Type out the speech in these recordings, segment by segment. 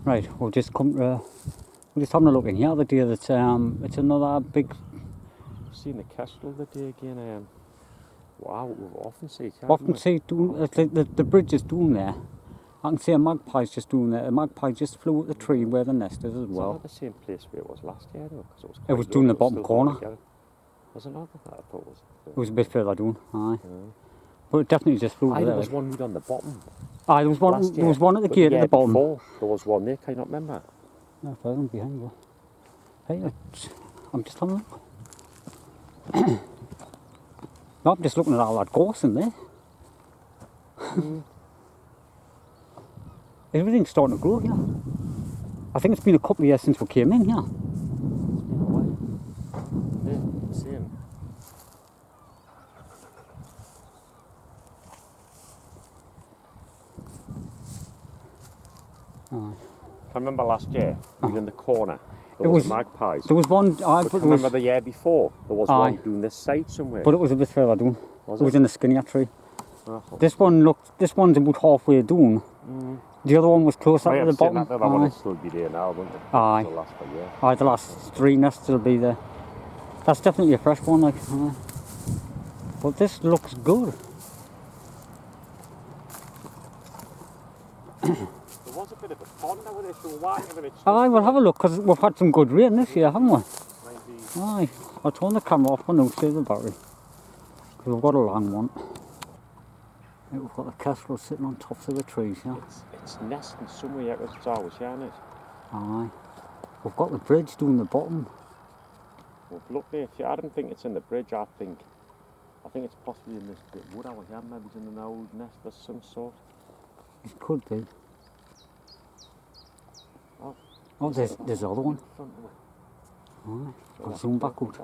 Right, we'll just come to, we're just having a look in here. The deer that's it's another big. I've seen the kestrel the day again. Wow, we've often seen it. Often see doing the bridge is doing there. I can see a magpie's just doing there. A magpie just flew at the tree where the nest is as well. It's not the same place where it was last year though, because it was doing the bottom corner. Was it not? I thought it was. It was a bit further down, aye. Yeah. But it definitely just flew there. There was one on the bottom. Aye, there was one. There was one at the gate at the bottom. Before, there was one there. Can you not remember? No, further behind you. Hey, I'm just having a look. No, I'm just looking at all that gorse in there. Everything's starting to grow here. I think it's been a couple of years since we came in here. Yeah, same. I remember last year, we were in the corner. There was magpies. There was one. I remember the year before. There was one doing this side somewhere. But it was a bit further down. It was in the skinnier tree. This one's about halfway down. The other one was closer to the bottom. The other one will still be there now, won't it? Aye. Aye, the last 3 nests will be there. That's definitely a fresh one, like. But this looks good. There was a bit of a pond over there, so why haven't it? Aye, we'll have a look, because we've had some good rain this year, haven't we? Maybe. Aye, I'll turn the camera off and I'll save the battery. Because we've got a long one. We've got the kestrels sitting on tops of the trees, yeah. It's nesting somewhere out of the towers, isn't it? Aye. We've got the bridge down the bottom. Well, look there, I don't think it's in the bridge, I think it's possibly in this bit of wood over here, maybe it's in an old nest of some sort. It could be. Oh, there's the other one. Aye, I'll zoom back out.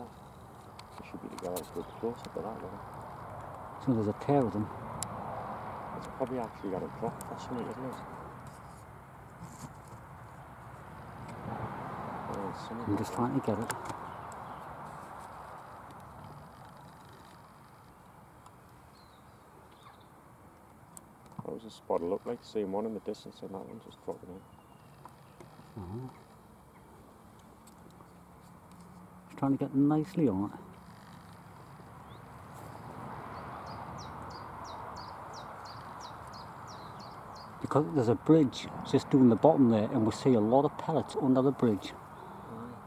It should be the guys go closer to that one. So there's a pair of them. It's probably actually got a drop or something, isn't it? I'm just trying to get it. That was a spot. It looked like the same one in the distance, and that one's just dropping in. Just trying to get nicely on it. Because there's a bridge just down the bottom there, and we see a lot of pellets under the bridge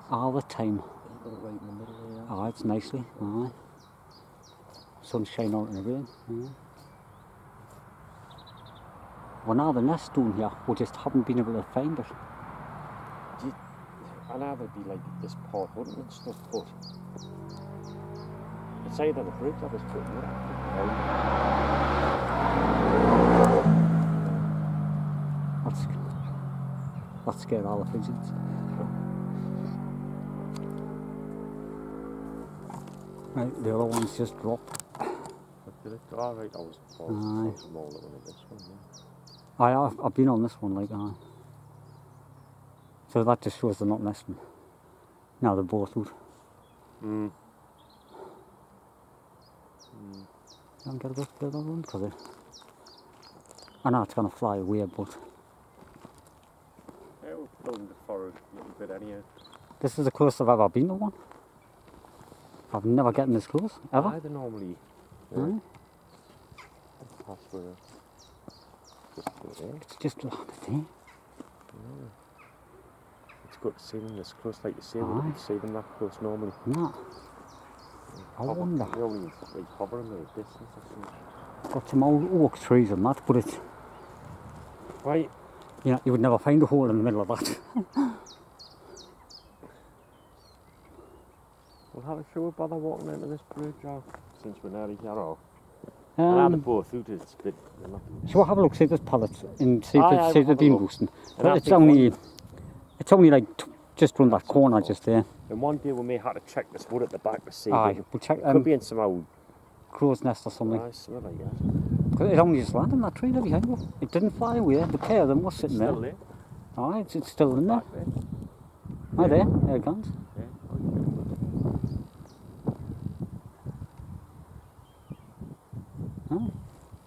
all the time. Right in the middle there. Oh, it's nicely. Aye. Sunshine on it and everything. Aye. Well, now the nest down here, we just haven't been able to find it. I know there'd be like this part hunting and stuff, but it's either the bridge or this bit wood. That scared all the pigeons. Right, the other one's just dropped. Did it? Oh, right, I was smaller than this one. Yeah. I've been on this one, like, so that just shows they're not nesting. Now they're both out. I'll get a bit further on, because I know it's going to fly away, but... Yeah, we've flown the forest a little bit anyhow. This is the closest I've ever been to one. I've never gotten this close, ever. They're normally... That's where it's just like there. It's good to see them this close, like you say, we don't see them that close normally. No. I wonder. They only like hovering at a distance or something. Got some old oak trees and that, but it's... Right. You know, you would never find a hole in the middle of that. Well, how should we bother walking into this bridge, since we're nearly here, or? The both out is a bit... So we'll have a look, see if there's pellets, and see if they've been roosting. But it's only like just round that corner just there. And one day we may have to check this wood at the back to see. We'll check. It could be in some old... crow's nest or something. Something like that. Because it only just landed in that tree there behind you. It didn't fly away, the pair of them was sitting there. Still there. Aye, it's still in there. Aye, there it comes. Yeah. Aye.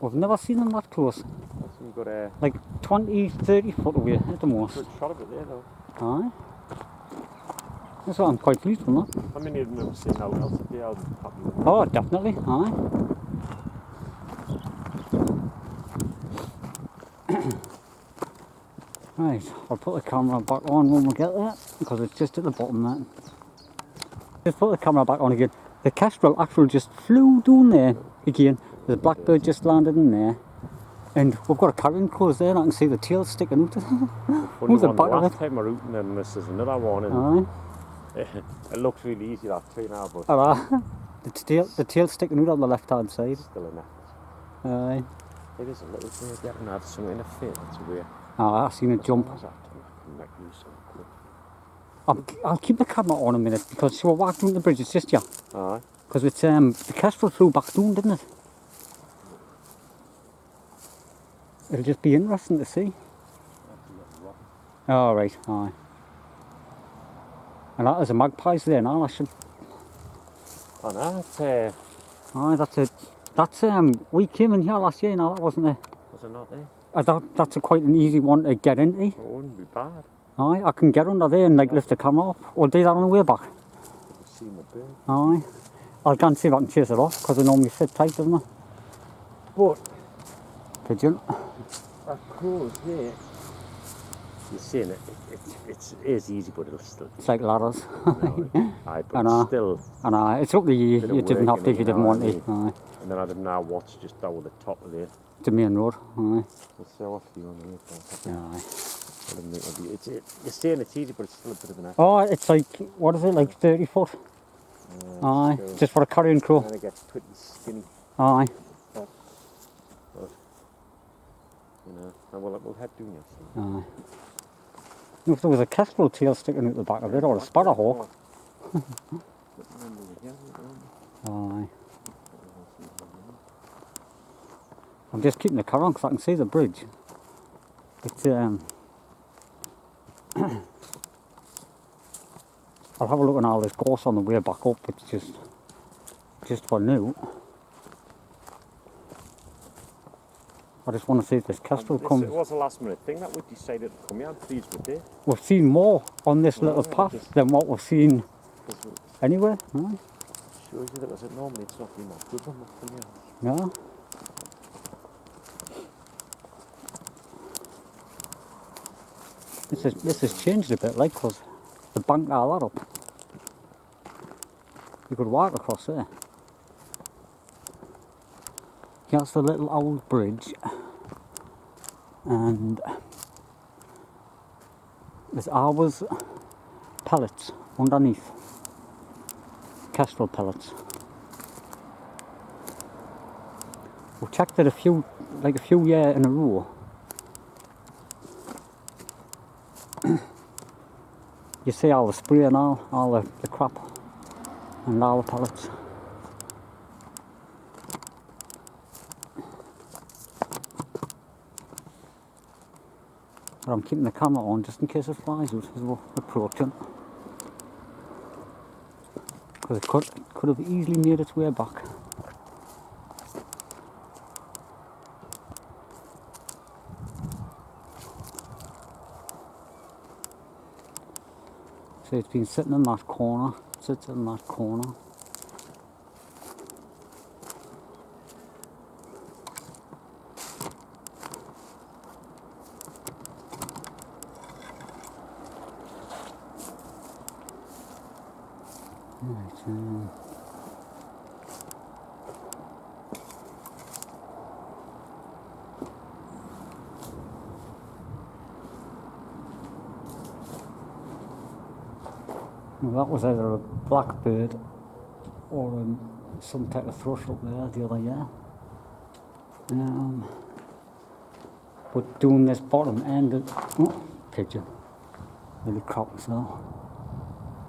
We've never seen them that close. That's You've got a like 20, 30 foot away at the most. good shot of it there though. Aye. That's what I'm quite pleased with that. How many of them have you seen out else today? I was happy with. Oh, definitely. Aye. Right, I'll put the camera back on when we get there because it's just at the bottom there. Just put the camera back on again. The kestrel actually just flew down there again. The blackbird just landed in there. And we've got a carrion crows there and I can see the tail sticking out. Funny the one, back the of last it. time I routed and this is another one and Aye. it looks really easy that tree now but The tail sticking out on the left hand side. it's still in there. Aye. It is a little bit getting had something in a fit, that's weird. I seen it jump. I'll keep the camera on a minute because she was walking on the bridge, it's just yeah. Aye. Because it's the kestrel flew back down, didn't it? It'll just be interesting to see. Oh right, aye. And that is a magpies there now, I should. Oh no, it's Aye, that's it. That's we came in here last year now, that wasn't it? was it not there? That's quite an easy one to get into. It wouldn't be bad. Aye, I can get under there and like lift the camera up. We'll do that on the way back. You've seen the bird. Aye. I'll go and see if I can chase it off because it normally sit tight, doesn't it? But Pigeon. that crows here. You're seeing it, it is easy but it'll still It's like ladders. aye, but I know. it's still And it's up to you. Bit of You didn't work have to in if it, you you didn't know want what I to. Aye. and then I don't know what's just over the top of there. The main road. Aye. Let's see what you on the way. Aye. You're saying it's easy but it's still a bit of an effort. Oh, it's like, what is it, like 30 foot? Aye. So Just for a carrion crow. and it gets pretty skinny. Aye. But, you know, and we'll head down here. Aye. If there was a kestrel tail sticking out the back of it or a sparrowhawk. Aye. I'm just keeping the car on because I can see the bridge. It's I'll have a look at all this gorse on the way back up. It's just for new. I just want to see if this kestrel comes. It was a last minute thing that we decided to come here. I'm pleased with it. We've seen more on this little path than what we've seen anywhere. No? Shows you that was it normally it's not been that good when we come here. No. This has changed a bit, like, because the bank all that up. You could walk across there. Here's the little old bridge, and there's ours pellets underneath, kestrel pellets. We've checked it a few years in a row. You see all the spray and all the crap and all the pellets. But I'm keeping the camera on just in case it flies out as we're approaching. Because it could have easily made its way back. So it's been sitting in that corner, sits in that corner. Right, well, that was either a blackbird or some type of thrush up there the other year. But doing this bottom end, pigeon, really crops though.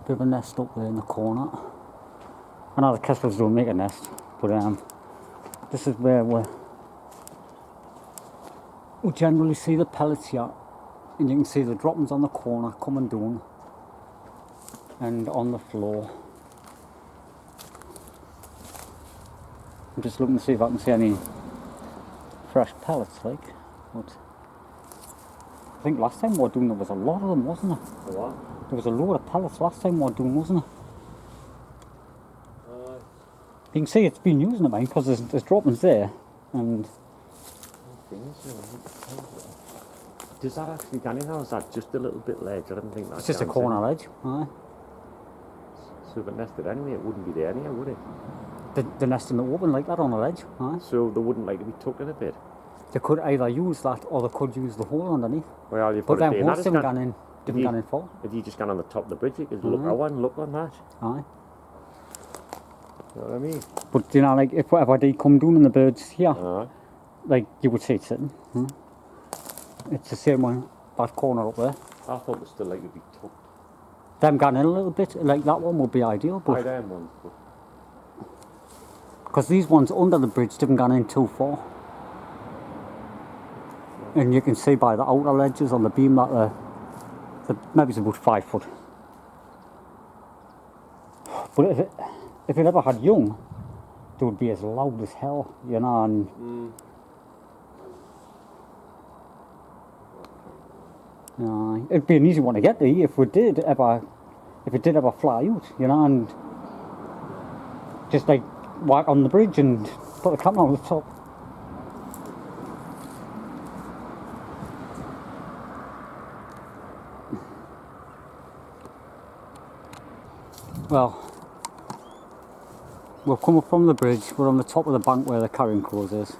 Bit of a nest up there in the corner. I know the kestrels don't make a nest, but this is where we generally see the pellets here, and you can see the droppings on the corner coming down and on the floor. I'm just looking to see if I can see any fresh pellets, like. but I think last time we were doing there was a lot of them, wasn't there? What? There was a load of pellets last time we were doing, wasn't there? You can see it's been using it, mate, because there's droppings there, and... Does that actually go in, or is that just a little bit ledge? I don't think that's... It's just a corner ledge, aye. So if it nested anyway, it wouldn't be there anyhow, would it? The nesting that open like that on a ledge, aye. So they wouldn't like to be tucked in a bit? They could either use that, or they could use the hole underneath. Well, you've But got then once they've gone in, didn't gone in full. If you just gone on the top of the bridge, you could look on that. Aye. You know what I mean? But you know, like if whatever they come down in the birds here, Aye. like you would see it sitting. It's the same one, that corner up there. I thought they still like to be tucked. Them gone in a little bit, like that one would be ideal, By but them ones, but because these ones under the bridge didn't gone in too far. And you can see by the outer ledges on the beam that maybe it's about 5 foot. But if it ever had young, they would be as loud as hell, you know, and it'd be an easy one to get to if it did ever fly out, you know, and just like walk on the bridge and put the camera on the top. Well, we've come up from the bridge, we're on the top of the bank where the carrion crows is.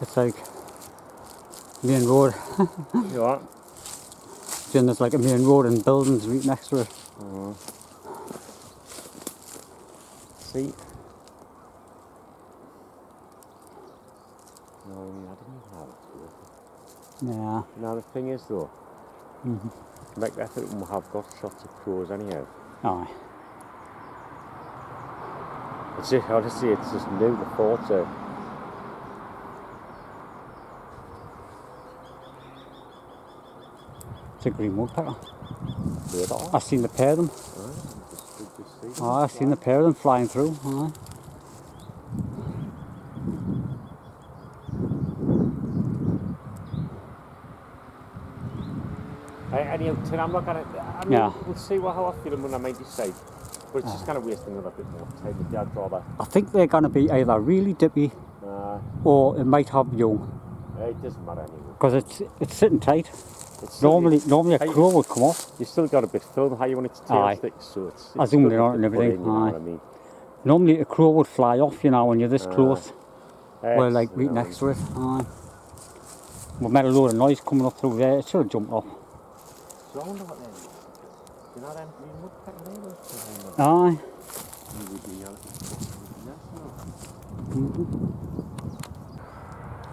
It's like main road. you are. Then there's like a main road and buildings right next to it. See? No, I mean, I didn't even have it. Yeah. Now the thing is though, make the effort and we'll have got shots of crows anyhow. Aye. It's just, honestly, it's just new, the thoughts of... It's a green woodpecker. Radar. I've seen the pair of them. I've seen the pair of them flying through. Aye. Anyhow, I'm not gonna... I mean, we'll see how I feel when I might decide. But it's just kind of wasting a bit more time with I'd rather... I think they're going to be either really dippy or it might have young. It doesn't matter anyway. Because it's sitting tight. Normally a crow would come off. You still got a bit film how you want it to tail stick, so it's I zoomed in on it and everything. You know what I mean? Normally a crow would fly off, you know, when you're this close. We're like right next to it. We made a load of noise coming up through there. It should have jumped off. So I wonder what then. You know them green woodpecker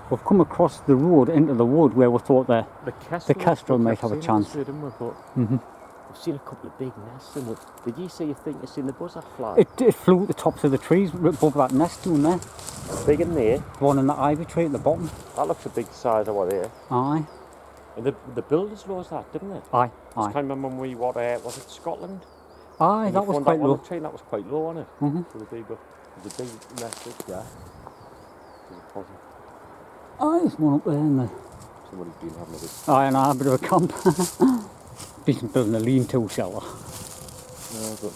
We've come across the road into the wood where we thought the kestrel might have a chance. I've seen a couple of big nests in it. Did you say you think you've seen the buzzard fly? It flew at the tops of the trees above that nest down there. Big in there? The one in the ivy tree at the bottom. That looks a big size over there. Aye. And the builders lost that, didn't it? Aye, I can't remember when we was it Scotland? Aye, that was quite low. That was quite low, wasn't it? So the big nest yeah. Aye, there's one up there in the... Somebody's been having a bit... Aye, and a bit of a camp. Been building a lean-to shelter. No, but...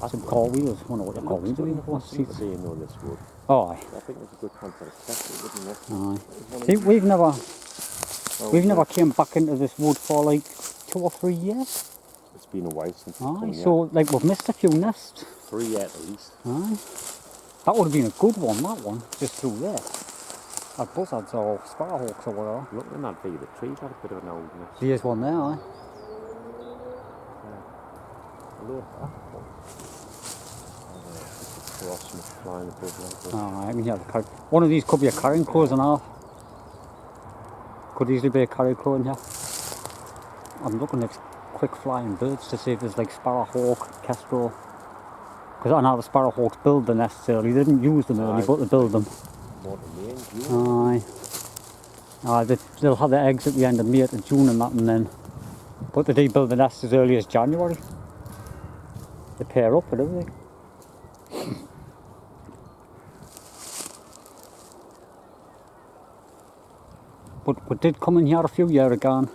Some car wheels. I wonder what they're called. Oh, aye. I think there's a good chance that it's tested, wouldn't it? Aye. See, we've never came back into this wood for like 2 or 3 years. It's been a while since Aye, so like we've missed a few nests. 3 yet at least. Aye. That would have been a good one, that one, just through there. At buzzards or sparrowhawks or whatever. Looking at that big, the trees had a bit of an old nest. There's one there, aye. I mean, yeah, one of these could be a carrion crow and all. Could easily be a carrion crow in here. I'm looking, it's quick flying birds to see if there's like sparrowhawk, kestrel. Because I know the sparrowhawks build the nests early. They didn't use them early, but they build them. Aye. They'll have their eggs at the end of May to June and that, and then. But they do build the nests as early as January. They pair up and everything. But we did come in here a few years ago.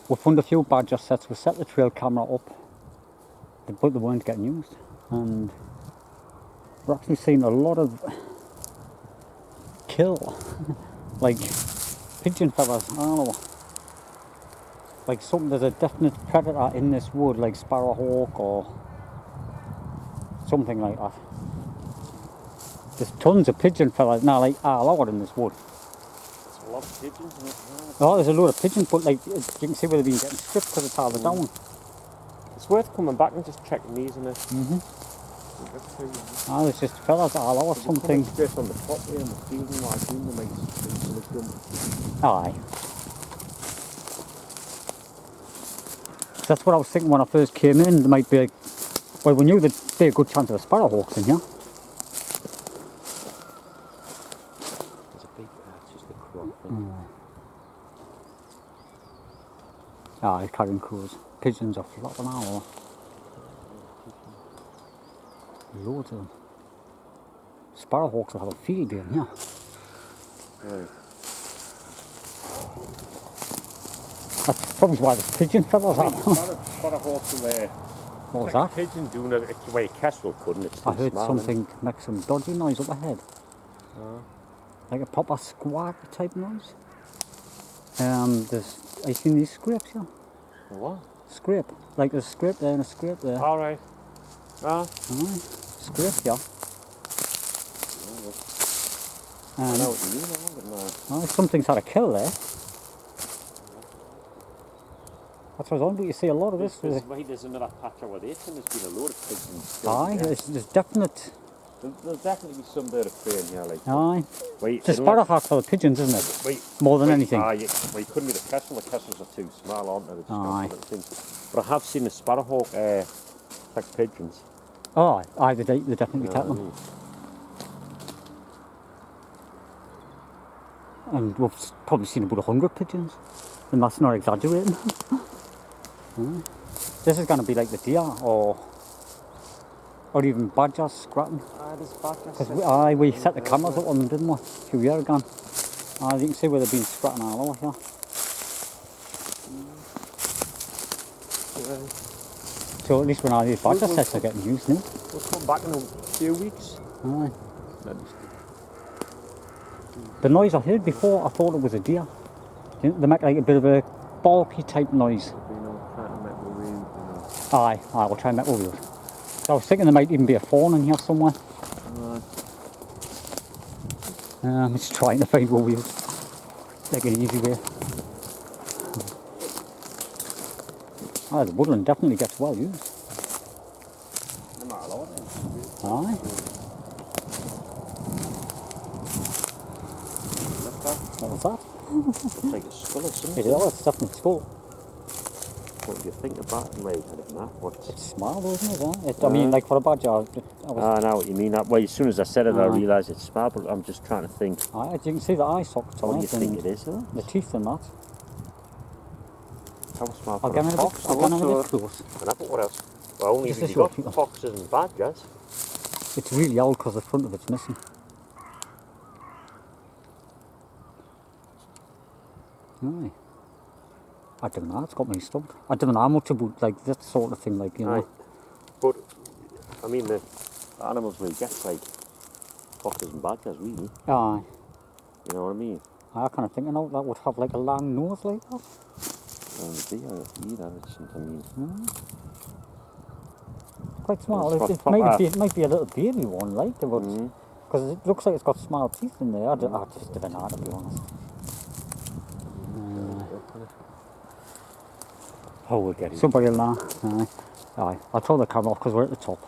We found a few badger sets. We set the trail camera up, but they weren't getting used. And we're actually seeing a lot of kill, like pigeon feathers. I don't know, like there's a definite predator in this wood, like sparrowhawk or something like that. There's tons of pigeon feathers now, like all over in this wood. There's a lot of pigeons in it. Oh, there's a load of pigeons, but like you can see where they've been getting stripped because it's farther down. It's worth coming back and just checking these in it. Oh, there's just feathers all over something. Straight on the top there and the field and what I do, they make something. Aye. That's what I was thinking when I first came in. There might be like, well, we knew there'd be a good chance of the sparrowhawks in here. There's a big patch, just a crop. Ah, he's carrying crows. Pigeons are flopping out. Loads of them. Sparrowhawks will have a field day in here. Right. That's probably why the pigeon feathers are. Sparrowhawks in there. What was that? Pigeon doing it. It's the way a kestrel couldn't. It's I heard something make some dodgy noise up ahead. Like a proper squawk type noise. Have you seen these scrapes here? What? Scrape. Like there's a scrape there and a scrape there. Alright. Scrape here. I know what you mean, but no. Something's had a kill there. That's what I was on, but you see a lot of this. There's another patch over there, and there's been a load of pigeons. Aye, there's definite. There'll definitely be some bird of prey in here, like. Aye. Wait, it's a sparrowhawk for the pigeons, isn't it? Wait, more than anything. Aye, well, you couldn't be the kestrel. The kestrels are too small, aren't they? Aye. But I have seen a sparrowhawk attack pigeons. Oh, aye, they definitely attack them. And we've probably seen about 100 pigeons, and that's not exaggerating. This is going to be like the deer, or even badgers scratching. There's badgers. Because we set the cameras up on them, didn't we, a few years ago? You can see where they've been scratching all over here. So at least when all these badger sets are getting used now. We'll come back in a few weeks. Aye. The noise I heard before, I thought it was a deer. They make like a bit of a bulky type noise. Aye, we'll try and make a wheel. So I was thinking there might even be a fawn in here somewhere. I'm just trying to find where wheels. Like an easy way. The woodland definitely gets well used. Aye. What was that? It's like a skull or something. It's definitely a skull. What do you think about it, mate? I don't know. It's small though, isn't it? I mean, like for a badger. I know what you mean. Well, as soon as I said it, I realised it's small, but I'm just trying to think. Aye, you can see the eye sockets on it. What do you think it is, though? The teeth and that. How small I'll get a bit close. What else? Well, only if you've got foxes and badgers. It's really old because the front of it's missing. Aye. I don't know, it's got me stumped. I don't know how much about like that sort of thing, like, you know. Aye. But, I mean, the animals we get, like, foxes and badgers, really. Aye. You know what I mean? I kind of think, you know, that would have like a long nose like that. It's something. Quite small. It might be a little baby one, like, because it looks like it's got small teeth in there. I just don't know, to be honest. We'll get it. Somebody will know. Aye. I'll throw the camera off because we're at the top.